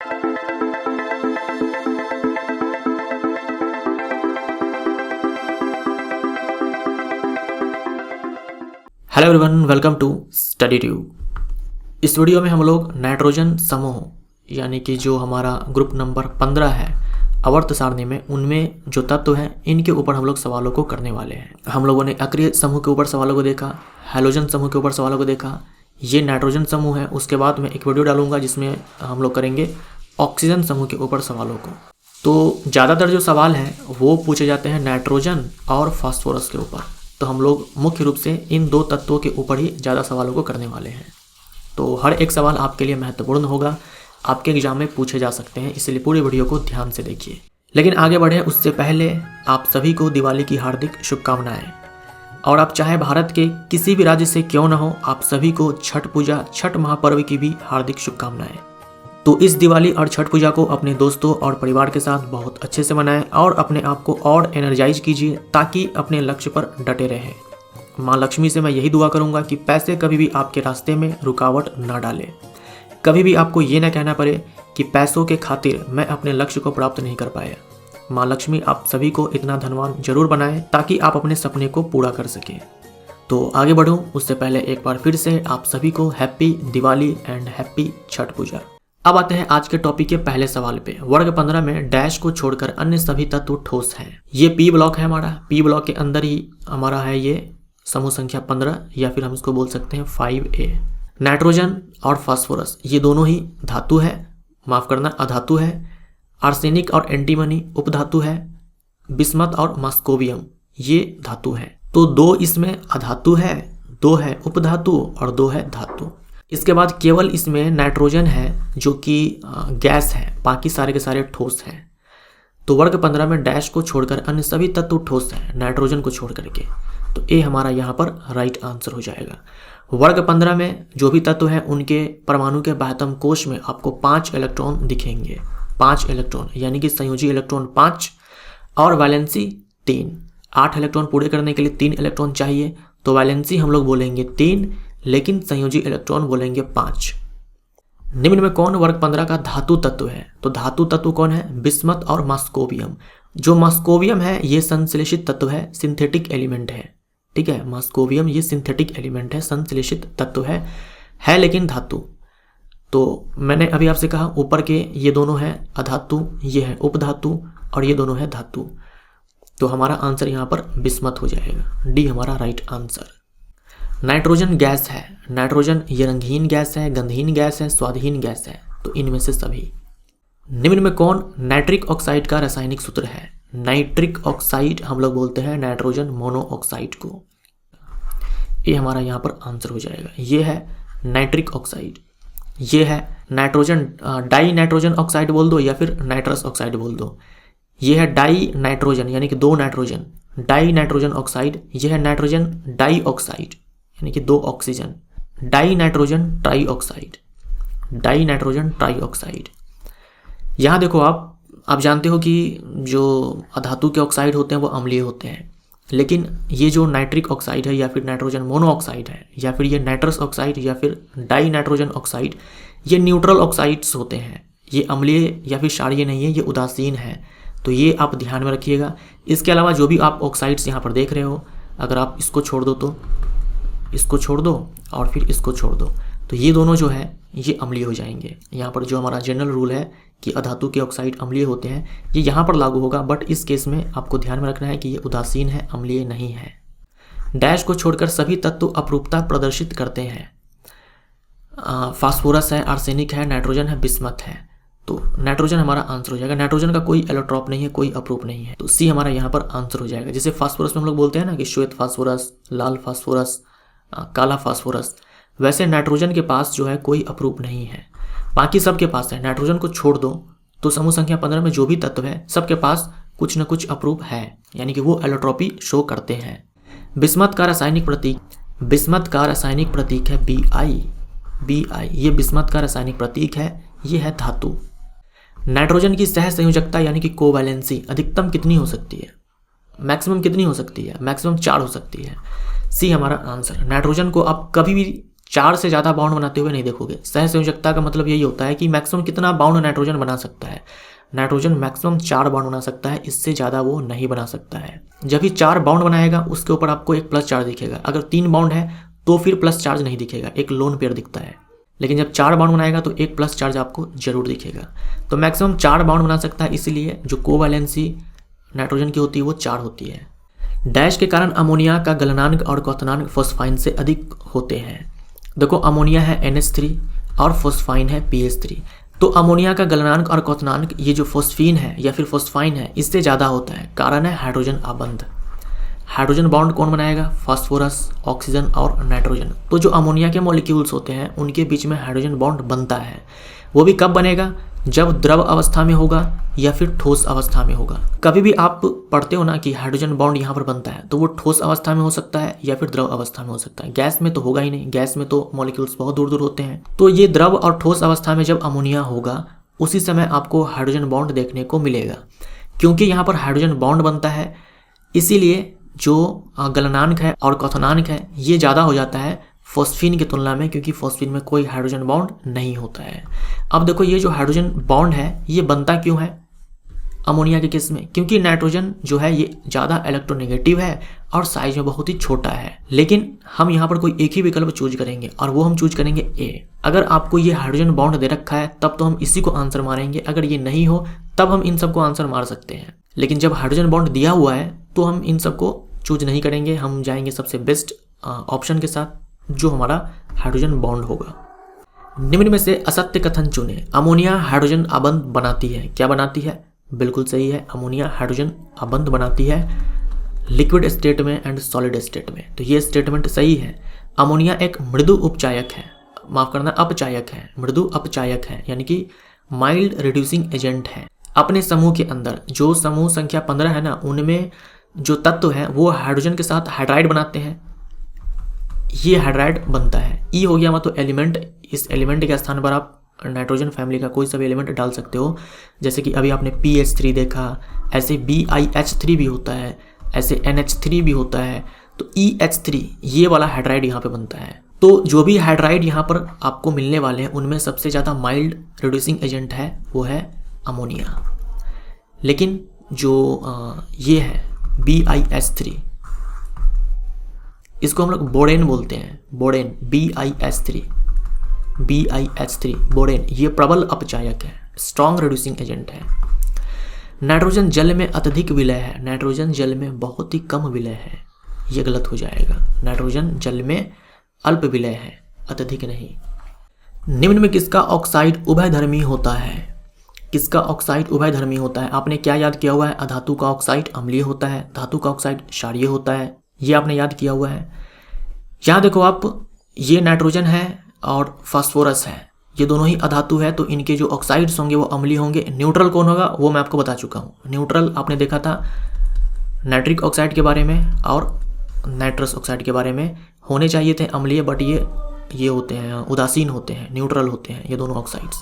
Hello everyone, welcome to Study Tube. इस video में हम लोग नाइट्रोजन समूह यानी कि जो हमारा ग्रुप नंबर 15 है आवर्त सारणी में, उनमें जो तत्व हैं इनके ऊपर हम लोग सवालों को करने वाले हैं। हम लोगों ने अक्रिय समूह के ऊपर सवालों को देखा, हैलोजन समूह के ऊपर सवालों को देखा, ये नाइट्रोजन समूह है। उसके बाद मैं एक वीडियो डालूंगा जिसमें हम लोग करेंगे ऑक्सीजन समूह के ऊपर सवालों को। तो ज़्यादातर जो सवाल हैं वो पूछे जाते हैं नाइट्रोजन और फास्फोरस के ऊपर, तो हम लोग मुख्य रूप से इन दो तत्वों के ऊपर ही ज़्यादा सवालों को करने वाले हैं। तो हर एक सवाल आपके लिए महत्वपूर्ण होगा, आपके एग्जाम में पूछे जा सकते हैं, इसलिए पूरी वीडियो को ध्यान से देखिए। लेकिन आगे बढ़े उससे पहले आप सभी को दिवाली की हार्दिक शुभकामनाएं। और आप चाहे भारत के किसी भी राज्य से क्यों न हो, आप सभी को छठ पूजा, छठ महापर्व की भी हार्दिक शुभकामनाएं। तो इस दिवाली और छठ पूजा को अपने दोस्तों और परिवार के साथ बहुत अच्छे से मनाएं और अपने आप को और एनर्जाइज कीजिए ताकि अपने लक्ष्य पर डटे रहें। माँ लक्ष्मी से मैं यही दुआ करूंगा कि पैसे कभी भी आपके रास्ते में रुकावट ना डाले। कभी भी आपको ये ना कहना पड़े कि पैसों के खातिर मैं अपने लक्ष्य को प्राप्त नहीं कर पाया। माँ लक्ष्मी आप सभी को इतना धनवान जरूर बनाए ताकि आप अपने सपने को पूरा कर सकें। तो आगे बढ़ूं उससे पहले एक बार फिर से आप सभी को happy Diwali and happy Chhath Puja. अब आते हैं आज के टॉपिक के पहले सवाल पे। वर्ग 15 में डैश को छोड़कर अन्य सभी तत्व ठोस हैं। ये पी ब्लॉक है हमारा, पी ब्लॉक के अंदर ही हमारा है ये समूह संख्या 15, या फिर हम इसको बोल सकते हैं 5A। नाइट्रोजन और फास्फोरस ये दोनों ही धातु है, माफ करना अधातु है। आर्सेनिक और एंटीमनी उपधातु है। बिस्मथ और मस्कोबियम ये धातु है। तो दो इसमें अधातु है, दो है उपधातु और दो है धातु। इसके बाद केवल इसमें नाइट्रोजन है जो कि गैस है, बाकी सारे के सारे ठोस हैं। तो वर्ग 15 में डैश को छोड़कर अन्य सभी तत्व ठोस हैं, नाइट्रोजन को छोड़ करके। तो ए हमारा यहाँ पर राइट आंसर हो जाएगा। वर्ग 15 में जो भी तत्व हैं उनके परमाणु के बाह्यतम कोश में आपको 5 इलेक्ट्रॉन दिखेंगे। 5 इलेक्ट्रॉन यानी कि संयोजी इलेक्ट्रॉन 5 और वैलेंसी 3। 8 इलेक्ट्रॉन पूरे करने के लिए 3 इलेक्ट्रॉन चाहिए, तो वैलेंसी हम लोग बोलेंगे 3, लेकिन संयोजी इलेक्ट्रॉन बोलेंगे 5। निम्न में कौन वर्ग 15 का धातु तत्व है? तो धातु तत्व कौन है? बिस्मथ और मस्कोबियम। जो मस्कोबियम है ये संश्लेषित तत्व है, सिंथेटिक एलिमेंट है। ठीक है, मस्कोबियम ये सिंथेटिक एलिमेंट है, संश्लेषित तत्व है लेकिन धातु। तो मैंने अभी आपसे कहा ऊपर के ये दोनों हैं अधातु, ये है उपधातु और ये दोनों है धातु। तो हमारा आंसर यहाँ पर बिस्मथ हो जाएगा, डी हमारा राइट आंसर। नाइट्रोजन गैस है। नाइट्रोजन ये रंगहीन गैस है, गंधहीन गैस है, स्वादहीन गैस है, तो इनमें से सभी। निम्न में कौन नाइट्रिक ऑक्साइड का रासायनिक सूत्र है? नाइट्रिक ऑक्साइड हम लोग बोलते हैं नाइट्रोजन मोनोऑक्साइड को। ये हमारा यहाँ पर आंसर हो जाएगा। ये है नाइट्रिक ऑक्साइड, ये है नाइट्रोजन डाई नाइट्रोजन ऑक्साइड बोल दो या फिर नाइट्रस ऑक्साइड बोल दो। ये है डाई नाइट्रोजन यानी कि 2 नाइट्रोजन, डाई नाइट्रोजन ऑक्साइड। ये है नाइट्रोजन डाई ऑक्साइड यानी कि 2 oxygen, die nitrogen try oxide, die nitrogen try oxide. यहाँ देखो आप जानते हो कि जो अधातु के ऑक्साइड होते हैं वो अम्लीय होते हैं, लेकिन ये जो नाइट्रिक ऑक्साइड है या फिर नाइट्रोजन मोनोऑक्साइड है या फिर ये नाइट्रस ऑक्साइड या फिर डाई नाइट्रोजन ऑक्साइड, ये न्यूट्रल ऑक्साइड्स होते हैं। ये अम्लीय या फिर क्षारीय नहीं है, ये उदासीन है। तो ये आप ध्यान में रखिएगा। इसके अलावा जो भी आप ऑक्साइड्स यहाँ पर देख रहे हो, अगर आप इसको छोड़ दो तो इसको छोड़ दो और फिर इसको छोड़ दो, तो ये दोनों जो है ये अम्लीय हो जाएंगे। यहाँ पर जो हमारा जनरल रूल है कि अधातु के ऑक्साइड अम्लीय होते हैं, ये यहाँ पर लागू होगा, बट इस केस में आपको ध्यान में रखना है कि ये उदासीन है, अम्लीय नहीं है। डैश को छोड़कर सभी तत्व अपरूपता प्रदर्शित करते हैं। फास्फोरस है, आर्सेनिक है, नाइट्रोजन है, बिस्मथ है। तो नाइट्रोजन हमारा आंसर हो जाएगा। नाइट्रोजन का कोई एलोट्रॉप नहीं है, कोई अपरूप नहीं है, तो सी हमारा यहाँ पर आंसर हो जाएगा। जैसे फास्फोरस में हम लोग बोलते हैं ना कि श्वेत फास्फोरस, लाल फास्फोरस, काला फास्फोरस, वैसे नाइट्रोजन के पास जो है कोई अपरूप नहीं है, बाकी सबके पास है। नाइट्रोजन को छोड़ दो तो समूह संख्या 15 में जो भी तत्व है सबके पास कुछ न कुछ अपरूप है, यानी कि वो एलोट्रॉपी शो करते हैं। बिस्मथ का रासायनिक प्रतीक है Bi। ये बिस्मथ का रासायनिक प्रतीक है, ये है धातु। नाइट्रोजन की सह संयोजकता यानी कि कोवैलेंसी अधिकतम कितनी हो सकती है? मैक्सिमम कितनी हो सकती है? मैक्सिमम 4 हो सकती है। सी हमारा आंसर। नाइट्रोजन को आप कभी भी 4 से ज़्यादा बाउंड बनाते हुए नहीं देखोगे। सहसंयोजकता का मतलब यही होता है कि मैक्सिमम कितना बाउंड नाइट्रोजन बना सकता है। नाइट्रोजन मैक्सिमम 4 बाउंड बना सकता है, इससे ज़्यादा वो नहीं बना सकता है। जब भी 4 बाउंड बनाएगा उसके ऊपर आपको एक प्लस चार्ज दिखेगा। अगर 3 बाउंड है तो फिर प्लस चार्ज नहीं दिखेगा, एक लोन पेयर दिखता है। लेकिन जब 4 बाउंड बनाएगा तो एक प्लस चार्ज आपको जरूर दिखेगा। तो मैक्सिमम 4 बाउंड बना सकता है, इसीलिए जो कोवैलेंसी नाइट्रोजन की होती है वो 4 होती है। डैश के कारण अमोनिया का गलनांक और क्वथनांक फॉस्फाइन से अधिक होते हैं। देखो अमोनिया है NH3 और फॉस्फाइन है PH3। तो अमोनिया का गलनांक और क्वथनांक ये जो फॉस्फीन है या फिर फॉस्फाइन है इससे ज़्यादा होता है। कारण है हाइड्रोजन आबंध। हाइड्रोजन बॉन्ड कौन बनाएगा? फास्फोरस, ऑक्सीजन और नाइट्रोजन। तो जो अमोनिया के मॉलिक्यूल्स होते हैं उनके बीच में हाइड्रोजन बॉन्ड बनता है। वो भी कब बनेगा? जब द्रव अवस्था में होगा या फिर ठोस अवस्था में होगा। कभी भी आप पढ़ते हो ना कि हाइड्रोजन बॉन्ड यहाँ पर बनता है, तो वो ठोस अवस्था में हो सकता है या फिर द्रव अवस्था में हो सकता है। गैस में तो होगा ही नहीं, गैस में तो मॉलिक्यूल्स बहुत दूर दूर होते हैं। तो ये द्रव और ठोस अवस्था में जब अमोनिया होगा उसी समय आपको हाइड्रोजन बॉन्ड देखने को मिलेगा। क्योंकि यहाँ पर हाइड्रोजन बॉन्ड बनता है, इसीलिए जो गलनांक है और क्वथनांक है ये ज़्यादा हो जाता है फॉस्फीन की तुलना में, क्योंकि फॉस्फीन में कोई हाइड्रोजन बॉन्ड नहीं होता है। अब देखो ये जो हाइड्रोजन बॉन्ड है ये बनता क्यों है अमोनिया के केस में? क्योंकि नाइट्रोजन जो है ये ज़्यादा इलेक्ट्रोनेगेटिव है और साइज में बहुत ही छोटा है। लेकिन हम यहाँ पर कोई एक ही विकल्प चूज करेंगे और वो हम चूज करेंगे A। अगर आपको ये हाइड्रोजन बॉन्ड दे रखा है तब तो हम इसी को आंसर मारेंगे, अगर ये नहीं हो तब हम इन सबको आंसर मार सकते हैं। लेकिन जब हाइड्रोजन बॉन्ड दिया हुआ है तो हम इन सबको चूज नहीं करेंगे, हम जाएंगे सबसे बेस्ट ऑप्शन के साथ जो हमारा हाइड्रोजन बॉन्ड होगा। निम्न में से असत्य कथन चुने। अमोनिया हाइड्रोजन आबंध बनाती है। क्या बनाती है? बिल्कुल सही है, अमोनिया हाइड्रोजन आबंध बनाती है लिक्विड स्टेट में एंड सॉलिड स्टेट में। तो ये स्टेटमेंट सही है। अमोनिया एक मृदु उपचायक है, माफ करना अपचायक है, मृदु अपचायक है, यानी कि माइल्ड रिड्यूसिंग एजेंट है। अपने समूह के अंदर जो समूह संख्या 15 है ना, उनमें जो तत्व है वो हाइड्रोजन के साथ हाइड्राइड बनाते हैं। ये हाइड्राइड बनता है। ई हो गया मतलब एलिमेंट। इस एलिमेंट के स्थान पर आप नाइट्रोजन फैमिली का कोई सा भी एलिमेंट डाल सकते हो। जैसे कि अभी आपने PH3 देखा, ऐसे BiH3 भी होता है, ऐसे NH3 भी होता है। तो EH3 ये वाला हाइड्राइड यहाँ पे बनता है। तो जो भी हाइड्राइड यहाँ पर आपको मिलने वाले हैं उनमें सबसे ज़्यादा माइल्ड रिड्यूसिंग एजेंट है वो है अमोनिया। लेकिन जो ये है BiH3, इसको हम लोग बोरेन बोलते हैं। बोरेन BiH3 बोरेन, ये प्रबल अपचायक है, स्ट्रॉन्ग रिड्यूसिंग एजेंट है। नाइट्रोजन जल में अत्यधिक विलय है। नाइट्रोजन जल में बहुत ही कम विलय है, ये गलत हो जाएगा। नाइट्रोजन जल में अल्प विलय है, अत्यधिक नहीं। निम्न में किसका ऑक्साइड उभयधर्मी होता है? किसका ऑक्साइड उभयधर्मी होता है? आपने क्या याद किया हुआ है? अधातु का ऑक्साइड अम्लीय होता है, धातु का ऑक्साइड क्षारीय होता है, ये आपने याद किया हुआ है। यहाँ देखो आप, ये नाइट्रोजन है और फास्फोरस है, ये दोनों ही अधातु है, तो इनके जो ऑक्साइड्स होंगे वो अम्लीय होंगे। न्यूट्रल कौन होगा वो मैं आपको बता चुका हूँ। न्यूट्रल आपने देखा था नाइट्रिक ऑक्साइड के बारे में और नाइट्रस ऑक्साइड के बारे में। होने चाहिए थे अम्लीय, बट ये होते हैं उदासीन होते हैं, न्यूट्रल होते हैं ये दोनों ऑक्साइड्स।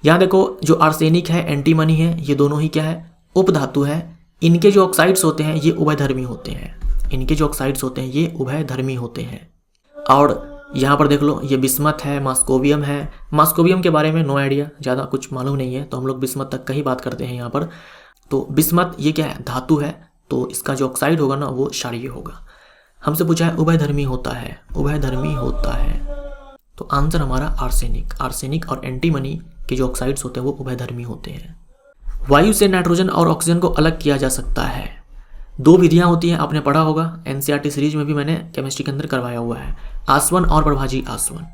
यहाँ देखो जो आर्सेनिक है, एंटीमनी है, ये दोनों ही क्या है? उपधातु है। इनके जो ऑक्साइड्स होते हैं ये उभयधर्मी होते हैं। इनके जो ऑक्साइड्स होते हैं ये उभयधर्मी होते हैं। और यहाँ पर देख लो, ये बिस्मथ है, मास्कोबियम है। मास्कोबियम के बारे में नो आइडिया, ज़्यादा कुछ मालूम नहीं है, तो हम लोग बिस्मथ तक का ही बात करते हैं यहाँ पर। तो बिस्मथ ये क्या है? धातु है, तो इसका जो ऑक्साइड होगा ना वो क्षारीय होगा। हमसे पूछा है उभयधर्मी होता है, उभयधर्मी होता है, तो आंसर हमारा आर्सेनिक। आर्सेनिक और एंटीमनी के जो ऑक्साइड्स होते हैं वो उभयधर्मी होते हैं। वायु से नाइट्रोजन और ऑक्सीजन को अलग किया जा सकता है। 2 विधियां होती हैं, आपने पढ़ा होगा, NCERT सीरीज में भी मैंने केमिस्ट्री के अंदर करवाया हुआ है। आसवन और प्रभाजी आसवन।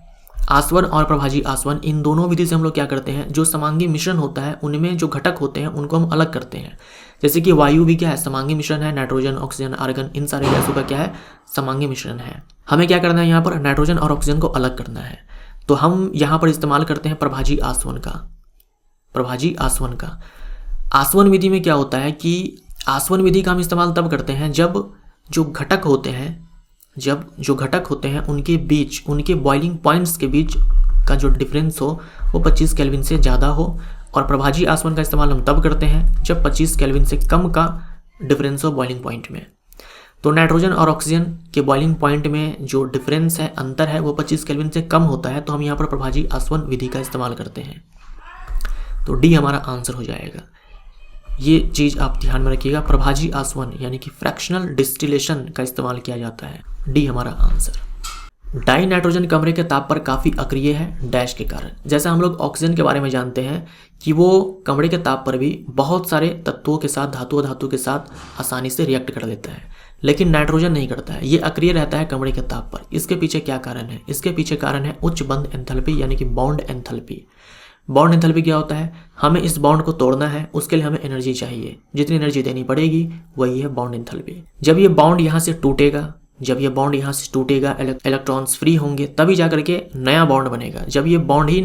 आसवन और प्रभाजी आसवन, इन दोनों विधि से हम लोग क्या करते हैं? जो समांगी मिश्रण होता है उनमें जो घटक होते हैं उनको हम अलग करते हैं। जैसे कि वायु भी क्या है? समांगी मिश्रण है। नाइट्रोजन, ऑक्सीजन, आर्गन, इन सारे गैसों का क्या है? समांगी मिश्रण है। हमें क्या करना है? यहाँ पर नाइट्रोजन और ऑक्सीजन को अलग करना है। तो हम यहाँ पर इस्तेमाल करते हैं प्रभाजी आसवन का। प्रभाजी आसवन का आसवन विधि में क्या होता है कि आसवन विधि का हम इस्तेमाल तब करते हैं जब जो घटक होते हैं उनके बीच, उनके बॉइलिंग पॉइंट्स के बीच का जो डिफरेंस हो वो 25 केल्विन से ज़्यादा हो। और प्रभाजी आसवन का इस्तेमाल हम तब करते हैं जब 25 केल्विन से कम का डिफरेंस हो बॉइलिंग पॉइंट में। तो नाइट्रोजन और ऑक्सीजन के बॉइलिंग पॉइंट में जो डिफरेंस है, अंतर है, वो 25 केल्विन से कम होता है, तो हम यहाँ पर प्रभाजी आसवन विधि का इस्तेमाल करते हैं। तो डी हमारा आंसर हो जाएगा। ये चीज़ आप ध्यान में रखिएगा, प्रभाजी आसवन यानी कि फ्रैक्शनल डिस्टिलेशन का इस्तेमाल किया जाता है। डी हमारा आंसर। डाई नाइट्रोजन कमरे के ताप पर काफ़ी अक्रिय है डैश के कारण। जैसा हम लोग ऑक्सीजन के बारे में जानते हैं कि वो कमरे के ताप पर भी बहुत सारे तत्वों के साथ, धातु के साथ आसानी से रिएक्ट कर लेता है, लेकिन नाइट्रोजन नहीं करता है, ये अक्रिय रहता है कमरे के ताप पर। इसके पीछे क्या कारण है? इसके पीछे कारण है उच्च बंध एंथैल्पी यानी कि बॉन्ड एंथैल्पी। बॉन्ड एंथैल्पी क्या होता है? हमें इस बॉन्ड को तोड़ना है, उसके लिए हमें एनर्जी चाहिए, जितनी एनर्जी देनी पड़ेगी वही है बॉन्ड एंथैल्पी। जब ये बॉन्ड यहाँ से टूटेगा, इलेक्ट्रॉन्स फ्री होंगे, तभी जाकर के नया बॉन्ड बनेगा। जब ये बॉन्ड ही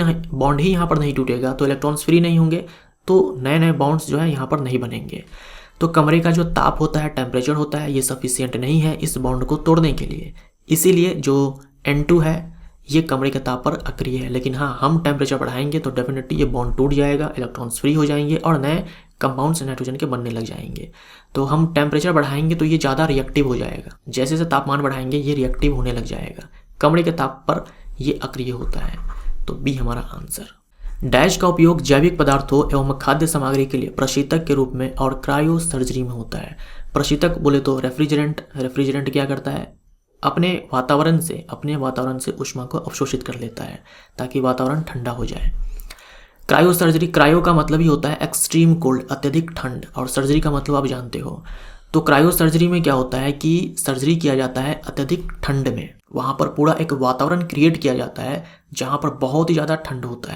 यहाँ पर नहीं टूटेगा तो इलेक्ट्रॉन्स फ्री नहीं होंगे, तो नए नए बॉन्ड्स जो है यहाँ पर नहीं बनेंगे। तो कमरे का जो ताप होता है, टेम्परेचर होता है, ये सफिशिएंट नहीं है इस बॉन्ड को तोड़ने के लिए। इसीलिए जो N2 है ये कमरे के ताप पर अक्रिय है। लेकिन हाँ, हम टेम्परेचर बढ़ाएंगे तो डेफिनेटली ये बॉन्ड टूट जाएगा, इलेक्ट्रॉन्स फ्री हो जाएंगे और नए कंपाउंड्स नाइट्रोजन के बनने लग जाएंगे। तो हम टेम्परेचर बढ़ाएंगे तो ये ज़्यादा रिएक्टिव हो जाएगा, जैसे जैसे तापमान बढ़ाएंगे ये रिएक्टिव होने लग जाएगा। कमरे के ताप पर ये अक्रिय होता है। तो बी हमारा आंसर। डैश का उपयोग जैविक पदार्थों एवं खाद्य सामग्री के लिए प्रशीतक के रूप में और क्रायो सर्जरी में होता है। प्रशीतक बोले तो रेफ्रिजरेंट क्या करता है? अपने वातावरण से ऊष्मा को अवशोषित कर लेता है ताकि वातावरण ठंडा हो जाए। क्रायो सर्जरी, क्रायो का मतलब ही होता है एक्सट्रीम कोल्ड, अत्यधिक ठंड, और सर्जरी का मतलब आप जानते हो। तो क्रायो सर्जरी में क्या होता है कि सर्जरी किया जाता है अत्यधिक ठंड में। वहाँ पर पूरा एक वातावरण क्रिएट किया जाता है जहाँ पर बहुत ही ज़्यादा ठंड होता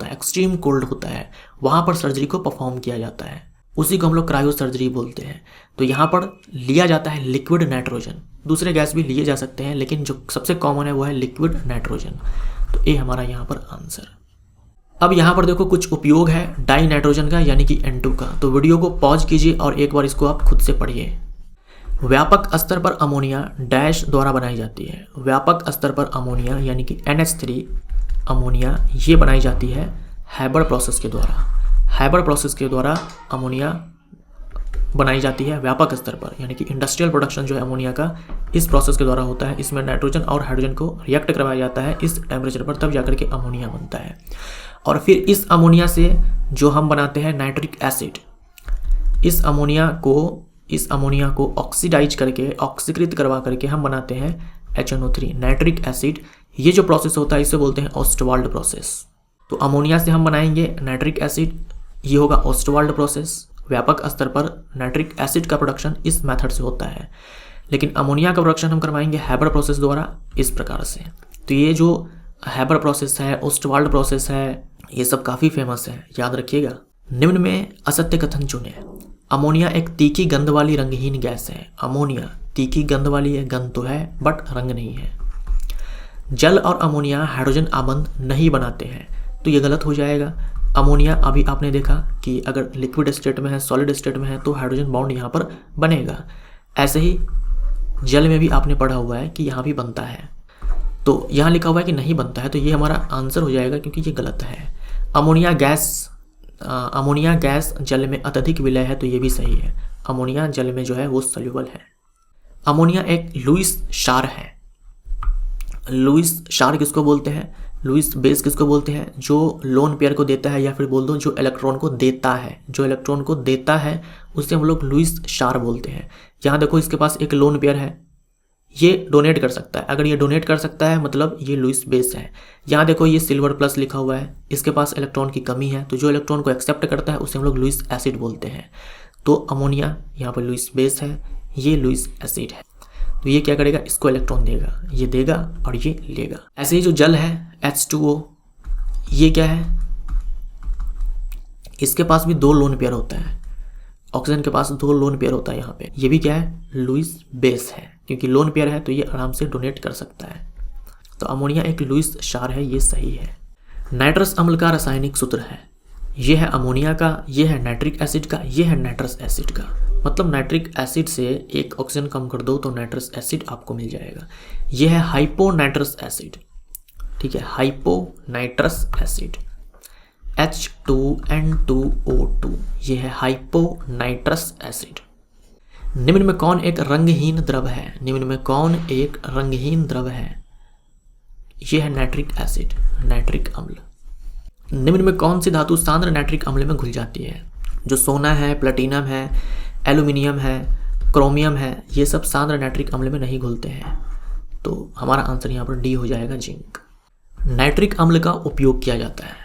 है, एक्सट्रीम कोल्ड होता है, वहाँ पर सर्जरी को परफॉर्म किया जाता है। उसी को हम लोग क्रायो सर्जरी बोलते हैं। तो यहाँ पर लिया जाता है लिक्विड नाइट्रोजन, दूसरे गैस भी लिए जा सकते हैं लेकिन जो सबसे कॉमन है वो है लिक्विड नाइट्रोजन। तो ए हमारा यहाँ पर आंसर। अब यहाँ पर देखो कुछ उपयोग है डाई नाइट्रोजन का यानी कि N2 का। तो वीडियो को पॉज कीजिए और एक बार इसको आप खुद से पढ़िए। व्यापक स्तर पर अमोनिया डैश द्वारा बनाई जाती है। व्यापक स्तर पर अमोनिया यानी कि NH3 अमोनिया ये बनाई जाती है हैबर प्रोसेस के द्वारा। हैबर प्रोसेस के द्वारा अमोनिया बनाई जाती है व्यापक स्तर पर, यानी कि इंडस्ट्रियल प्रोडक्शन जो है अमोनिया का इस प्रोसेस के द्वारा होता है। इसमें नाइट्रोजन और हाइड्रोजन को रिएक्ट करवाया जाता है इस टेम्परेचर पर, तब जाकर के अमोनिया बनता है। और फिर इस अमोनिया से जो हम बनाते हैं नाइट्रिक एसिड, इस अमोनिया को ऑक्सीडाइज करके, ऑक्सीकृत करवा करके हम बनाते हैं HNO3 नाइट्रिक एसिड। ये जो प्रोसेस होता है इसे बोलते हैं ओस्टवाल्ड प्रोसेस। तो अमोनिया से हम बनाएंगे नाइट्रिक एसिड, ये होगा ओस्टवाल्ड प्रोसेस। व्यापक स्तर पर नाइट्रिक एसिड का प्रोडक्शन इस मेथड से होता है, लेकिन अमोनिया का प्रोडक्शन हम करवाएंगे हैबर प्रोसेस द्वारा इस प्रकार से। तो ये जो हैबर प्रोसेस है, ओस्टवाल्ड प्रोसेस है, ये सब काफ़ी फेमस है, याद रखिएगा। निम्न में असत्य कथन चुने। अमोनिया एक तीखी गंध वाली रंगहीन गैस है। अमोनिया तीखी गंध वाली है, गंध तो है बट रंग नहीं है। जल और अमोनिया हाइड्रोजन आबंध नहीं बनाते हैं, तो ये गलत हो जाएगा। अमोनिया अभी आपने देखा कि अगर लिक्विड स्टेट में है, सॉलिड स्टेट में है तो हाइड्रोजन बॉन्ड यहाँ पर बनेगा। ऐसे ही जल में भी आपने पढ़ा हुआ है कि यहाँ भी बनता है, तो यहाँ लिखा हुआ है कि नहीं बनता है, तो ये हमारा आंसर हो जाएगा क्योंकि ये गलत है। अमोनिया गैस जल में अत्यधिक विलय है, तो ये भी सही है। अमोनिया जल में जो है वो सॉल्युबल है। अमोनिया एक लुईस क्षार है। लुईस क्षार किसको बोलते हैं? लुईस बेस किसको बोलते हैं? जो लोन पेयर को देता है, या फिर बोल दो जो इलेक्ट्रॉन को देता है, उसे हम लोग लुईस क्षार बोलते हैं। यहाँ देखो इसके पास एक लोन पेयर है, ये डोनेट कर सकता है। अगर ये डोनेट कर सकता है मतलब ये लुईस बेस है। यहाँ देखो ये सिल्वर प्लस लिखा हुआ है, इसके पास इलेक्ट्रॉन की कमी है, तो जो इलेक्ट्रॉन को एक्सेप्ट करता है उसे हम लोग लुईस एसिड बोलते हैं। तो अमोनिया यहाँ पर लुईस बेस है, ये लुईस एसिड है। तो ये क्या करेगा? इसको इलेक्ट्रॉन देगा, ये देगा और ये लेगा। ऐसे ही जो जल है H2O, ये क्या है? इसके पास भी 2 लोन पेयर होता है। ऑक्सीजन के पास 2 लोन पेयर होता है यहाँ पे। ये भी क्या है? लुईस बेस है, क्योंकि लोन पेयर है तो ये आराम से डोनेट कर सकता है। तो अमोनिया एक लुईस क्षार है, ये सही है। नाइट्रस अम्ल का रासायनिक सूत्र है। ये है अमोनिया का, ये है नाइट्रिक एसिड का, ये है नाइट्रस एसिड का। मतलब नाइट्रिक एसिड से एक ऑक्सीजन कम कर दो तो नाइट्रस एसिड आपको मिल जाएगा। ये है हाइपोनाइट्रस एसिड, ठीक है, हाइपोनाइट्रस एसिड H2N2O2, ये है हाइपोनाइट्रस एसिड। निम्न में कौन एक रंगहीन द्रव है? निम्न में कौन एक रंगहीन द्रव है? यह है नाइट्रिक एसिड, नाइट्रिक अम्ल। निम्न में कौन सी धातु सांद्र नाइट्रिक अम्ल में घुल जाती है? जो सोना है, प्लेटिनम है, एल्यूमिनियम है, क्रोमियम है, ये सब सांद्र नाइट्रिक अम्ल में नहीं घुलते हैं। तो हमारा आंसर यहाँ पर डी हो जाएगा, जिंक। नाइट्रिक अम्ल का उपयोग किया जाता है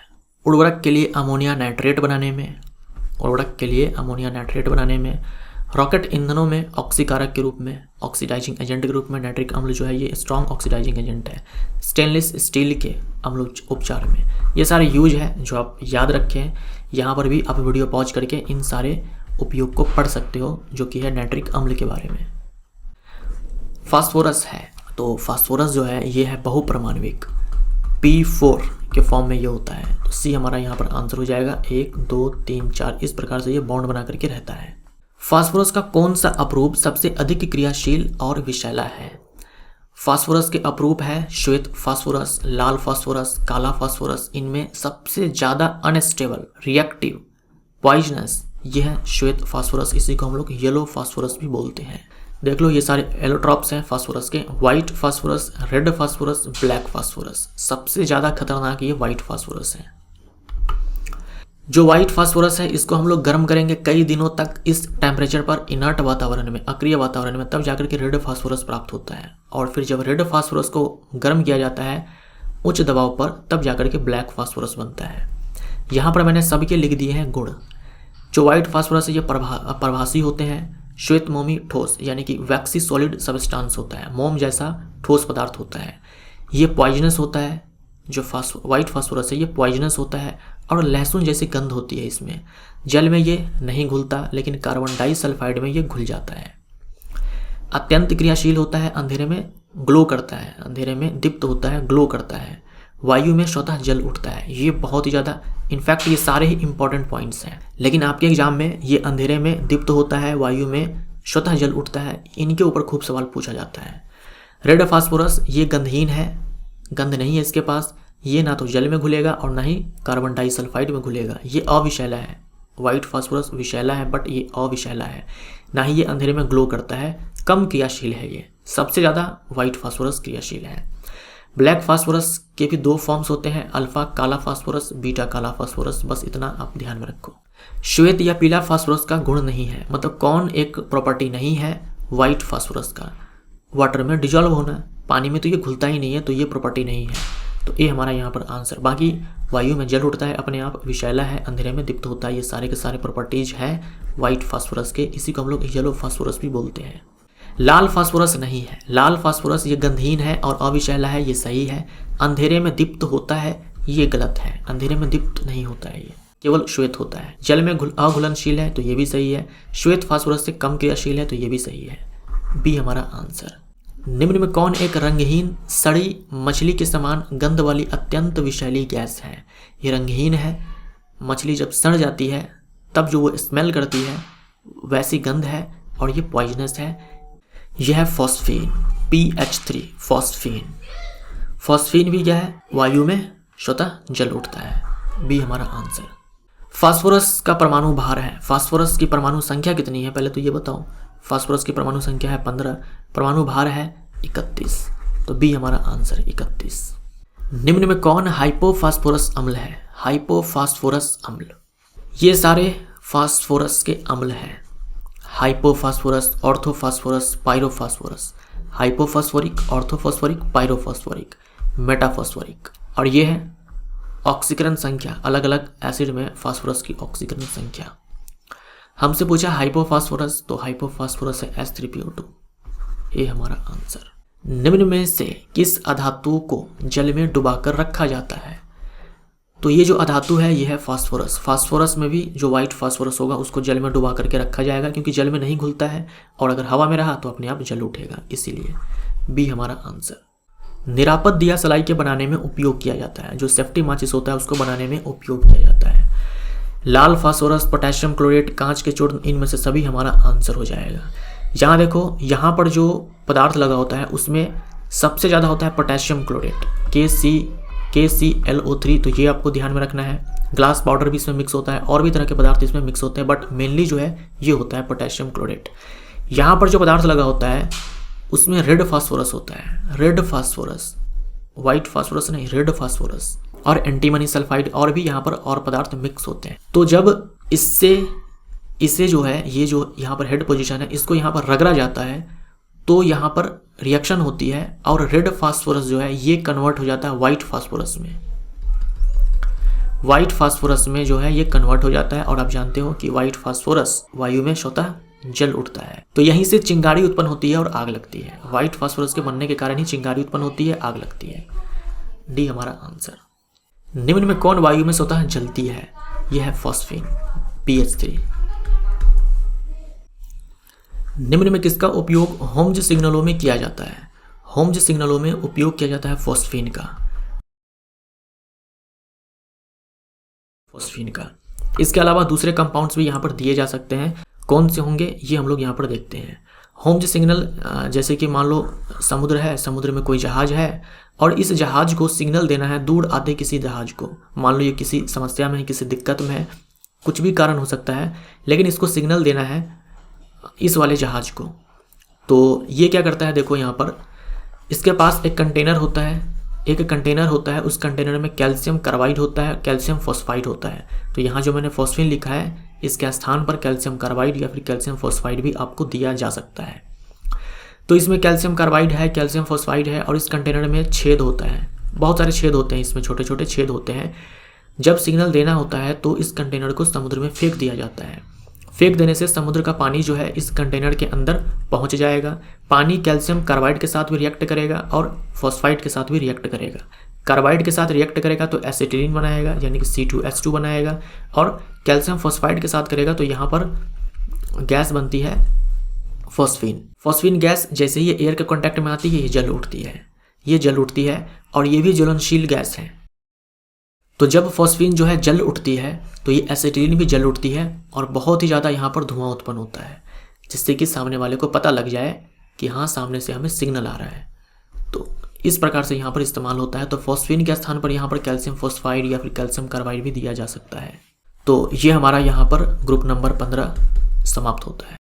उर्वरक के लिए अमोनिया नाइट्रेट बनाने में, उर्वरक के लिए अमोनिया नाइट्रेट बनाने में, रॉकेट ईंधनों में ऑक्सीकारक के रूप में, ऑक्सीडाइजिंग एजेंट के रूप में नाइट्रिक अम्ल जो है ये स्ट्रॉन्ग ऑक्सीडाइजिंग एजेंट है, स्टेनलेस स्टील के अम्ल उपचार में। ये सारे यूज है जो आप याद रखें। यहाँ पर भी आप वीडियो पॉज करके इन सारे उपयोग को पढ़ सकते हो जो कि है नाइट्रिक अम्ल के बारे में। फास्फोरस है, तो फास्फोरस जो है ये है बहुपरमाणविक, P4 के फॉर्म में ये होता है। तो सी हमारा यहाँ पर आंसर हो जाएगा। 1 2 3 4 इस प्रकार से ये बॉन्ड बना करके रहता है। फास्फोरस का कौन सा अपरूप सबसे अधिक क्रियाशील और विषैला है? फास्फोरस के अपरूप है श्वेत फास्फोरस, लाल फास्फोरस, काला फास्फोरस। इनमें सबसे ज़्यादा अनस्टेबल, रिएक्टिव, पॉइजनस यह है श्वेत फास्फोरस। इसी को हम लोग येलो फास्फोरस भी बोलते हैं। देख लो ये सारे एलोट्रॉप्स हैं फास्फोरस के, white phosphorus, red phosphorus, black phosphorus. सबसे ज़्यादा खतरनाक ये व्हाइट फास्फोरस है। जो व्हाइट फास्फोरस है इसको हम लोग गर्म करेंगे कई दिनों तक इस टेम्परेचर पर, इनर्ट वातावरण में, अक्रिय वातावरण में, तब जाकर के रेड फास्फोरस प्राप्त होता है। और फिर जब रेड फास्फोरस को गर्म किया जाता है उच्च दबाव पर, तब जाकर के ब्लैक फास्फोरस बनता है। यहाँ पर मैंने सबके लिख दिए हैं गुण। जो व्हाइट फास्फोरस है ये प्रभासी होते हैं। श्वेत मोमी ठोस यानी कि वैक्सी सॉलिड सब्सटेंस होता है, मोम जैसा ठोस पदार्थ होता है। ये पॉइजनस होता है। जो व्हाइट फास्फोरस है ये पॉइजनस होता है और लहसुन जैसी गंध होती है इसमें। जल में ये नहीं घुलता लेकिन कार्बन डाइसल्फाइड में ये घुल जाता है। अत्यंत क्रियाशील होता है, अंधेरे में ग्लो करता है, अंधेरे में दीप्त होता है, ग्लो करता है। वायु में स्वतः जल उठता है। ये बहुत ही ज़्यादा, इनफैक्ट ये सारे ही इंपॉर्टेंट पॉइंट्स हैं। लेकिन आपके एग्जाम में ये अंधेरे में दीप्त होता है, वायु में स्वतः जल उठता है, इनके ऊपर खूब सवाल पूछा जाता है। रेड फास्फोरस ये गंधहीन है, गंध नहीं है इसके पास। ये ना तो जल में घुलेगा और ना ही कार्बन डाइसल्फाइड में घुलेगा। ये अविषैला है। व्हाइट फास्फोरस विषैला है बट ये अविषैला है। ना ही ये अंधेरे में ग्लो करता है, कम क्रियाशील है। ये सबसे ज़्यादा व्हाइट फास्फोरस क्रियाशील है। ब्लैक फास्फोरस के भी 2 फॉर्म्स होते हैं, अल्फा काला फास्फोरस, बीटा काला फास्फोरस। बस इतना आप ध्यान में रखो। श्वेत या पीला फास्फोरस का गुण नहीं है, मतलब कौन एक प्रॉपर्टी नहीं है व्हाइट फास्फोरस का? वाटर में डिजॉल्व होना, पानी में तो ये घुलता ही नहीं है, तो ये प्रॉपर्टी नहीं है। तो ये हमारा यहाँ पर आंसर। बाकी वायु में जल उठता है अपने आप, विषैला है, अंधेरे में दीप्त होता है। ये सारे के सारे प्रॉपर्टीज हैं व्हाइट फास्फोरस के। इसी को हम लोग येलो फास्फोरस भी बोलते हैं। लाल फास्फोरस नहीं है। लाल फास्फोरस ये गंधहीन है और अविषैला है, ये सही है। अंधेरे में दीप्त होता है, ये गलत है। अंधेरे में दीप्त नहीं होता है, ये केवल श्वेत होता है। जल में अघुलनशील है, तो ये भी सही है। श्वेत फास्फोरस से कम क्रियाशील है, तो ये भी सही है। बी हमारा आंसर। निम्न में कौन एक रंगहीन सड़ी मछली के समान गंध वाली अत्यंत विषैली गैस है? ये रंगहीन है। मछली जब सड़ जाती है तब जो वो स्मेल करती है वैसी गंध है और ये पॉइजनस है। यह है फॉस्फीन, PH3 फॉस्फीन। फॉस्फीन भी क्या है? वायु में स्वतः जल उठता है। बी हमारा आंसर। फास्फोरस का परमाणु भार है। फास्फोरस की परमाणु संख्या कितनी है पहले तो ये बताओ। फास्फोरस की परमाणु संख्या है 15, परमाणु भार है 31। तो बी हमारा आंसर 31। निम्न में कौन हाइपोफास्फोरस अम्ल है? हाइपोफास्फोरस अम्ल, ये सारे फास्फोरस के अम्ल हैं। हाइपोफास्फोरस, ऑर्थोफास्फोरस, पायरोफास्फोरस। हाइपोफास्फोरिक, ऑर्थोफास्फोरिक, पायरोफास्फोरिक, मेटाफास्फोरिक। और ये है ऑक्सीकरण संख्या, अलग अलग एसिड में फास्फोरस की ऑक्सीकरण संख्या। हमसे पूछा हाइपोफास्फोरस, तो हाइपोफास्फोरस है H3PO2। ये हमारा आंसर। निम्न में से किस अधातु को जल में डुबाकर रखा जाता है? तो ये जो अधातु है ये है फास्फोरस। फास्फोरस में भी जो व्हाइट फास्फोरस होगा उसको जल में डुबा करके रखा जाएगा, क्योंकि जल में नहीं घुलता है और अगर हवा में रहा तो अपने आप जल उठेगा, इसीलिए बी हमारा आंसर। निरापद दिया सलाई के बनाने में उपयोग किया जाता है। जो सेफ्टी माचिस होता है उसको बनाने में उपयोग किया जाता है। लाल फास्फोरस, पोटेशियम क्लोरेट, कांच के चूर्ण, इनमें से सभी हमारा आंसर हो जाएगा। यहाँ देखो, यहाँ पर जो पदार्थ लगा होता है उसमें सबसे ज़्यादा होता है पोटेशियम क्लोरेट, KClO3। तो ये आपको ध्यान में रखना है। ग्लास पाउडर भी इसमें मिक्स होता है और भी तरह के पदार्थ इसमें मिक्स होते हैं, बट मेनली जो है ये होता है पोटेशियम क्लोरेट। यहाँ पर जो पदार्थ लगा होता है उसमें रेड फास्फोरस होता है, रेड फास्फोरस, वाइट फास्फोरस नहीं, रेड फास्फोरस, और एंटीमनी सल्फाइड और भी यहाँ पर और पदार्थ मिक्स होते हैं। तो जब इसे जो है, ये जो यहाँ पर हेड पोजीशन है, इसको यहाँ पर रगड़ा जाता है तो यहाँ पर रिएक्शन होती है और रेड फास्फोरस जो है ये कन्वर्ट हो जाता है वाइट फास्फोरस में। वाइट फास्फोरस में जो है ये कन्वर्ट हो जाता है और आप जानते हो कि वाइट फास्फोरस वायु में स्वतः जल उठता है। तो यहीं से चिंगारी उत्पन्न होती है और आग लगती है। वाइट फास्फोरस के बनने के कारण ही चिंगारी उत्पन्न होती है, आग लगती है। डी हमारा आंसर। निम्न में कौन वायु में स्वतः जलती है? यह है फॉस्फीन, PH3। निम्न में किसका उपयोग होम्स सिग्नलों में किया जाता है? होम्स सिग्नलों में उपयोग किया जाता है फॉस्फीन का, फॉस्फीन का। इसके अलावा दूसरे कंपाउंड्स भी यहाँ पर दिए जा सकते हैं, कौन से होंगे ये हम लोग यहाँ पर देखते हैं। होम्स सिग्नल जैसे कि मान लो समुद्र है, समुद्र में कोई जहाज है और इस जहाज को सिग्नल देना है दूर आते किसी जहाज को। मान लो ये किसी समस्या में है, किसी दिक्कत में है, कुछ भी कारण हो सकता है, लेकिन इसको सिग्नल देना है इस वाले जहाज को। तो ये क्या करता है, देखो यहाँ पर इसके पास एक कंटेनर होता है, उस कंटेनर में कैल्शियम कार्बाइड होता है, कैल्शियम फॉस्फाइड होता है। तो यहाँ जो मैंने फॉस्फीन लिखा है इसके स्थान पर कैल्शियम कार्बाइड या फिर कैल्शियम फॉस्फाइड भी आपको दिया जा सकता है। तो इसमें कैल्शियम कार्बाइड है, कैल्शियम फॉस्फाइड है और इस कंटेनर में छेद होता है, बहुत सारे छेद होते हैं, इसमें छोटे छोटे छेद होते हैं। जब सिग्नल देना होता है तो इस कंटेनर को समुद्र में फेंक दिया जाता है। फेंक देने से समुद्र का पानी जो है इस कंटेनर के अंदर पहुंच जाएगा। पानी कैल्शियम कार्बाइड के साथ भी रिएक्ट करेगा और फॉस्फाइड के साथ भी रिएक्ट करेगा। कार्बाइड के साथ रिएक्ट करेगा तो एसिटिलीन बनाएगा यानी कि C2H2 बनाएगा, और कैल्शियम फॉस्फाइड के साथ करेगा तो यहाँ पर गैस बनती है फॉस्फीन। फॉस्फीन गैस जैसे ही एयर के कांटेक्ट में आती है ये जल उठती है, और ये भी ज्वलनशील गैस है। तो जब फॉस्फीन जो है जल उठती है तो ये एसिटिलीन भी जल उठती है और बहुत ही ज़्यादा यहाँ पर धुआं उत्पन्न होता है, जिससे कि सामने वाले को पता लग जाए कि हाँ सामने से हमें सिग्नल आ रहा है। तो इस प्रकार से यहाँ पर इस्तेमाल होता है। तो फॉस्फीन के स्थान पर यहाँ पर कैल्शियम फॉस्फाइड या फिर कैल्शियम कार्बाइड भी दिया जा सकता है। तो ये हमारा यहाँ पर ग्रुप नंबर 15 समाप्त होता है।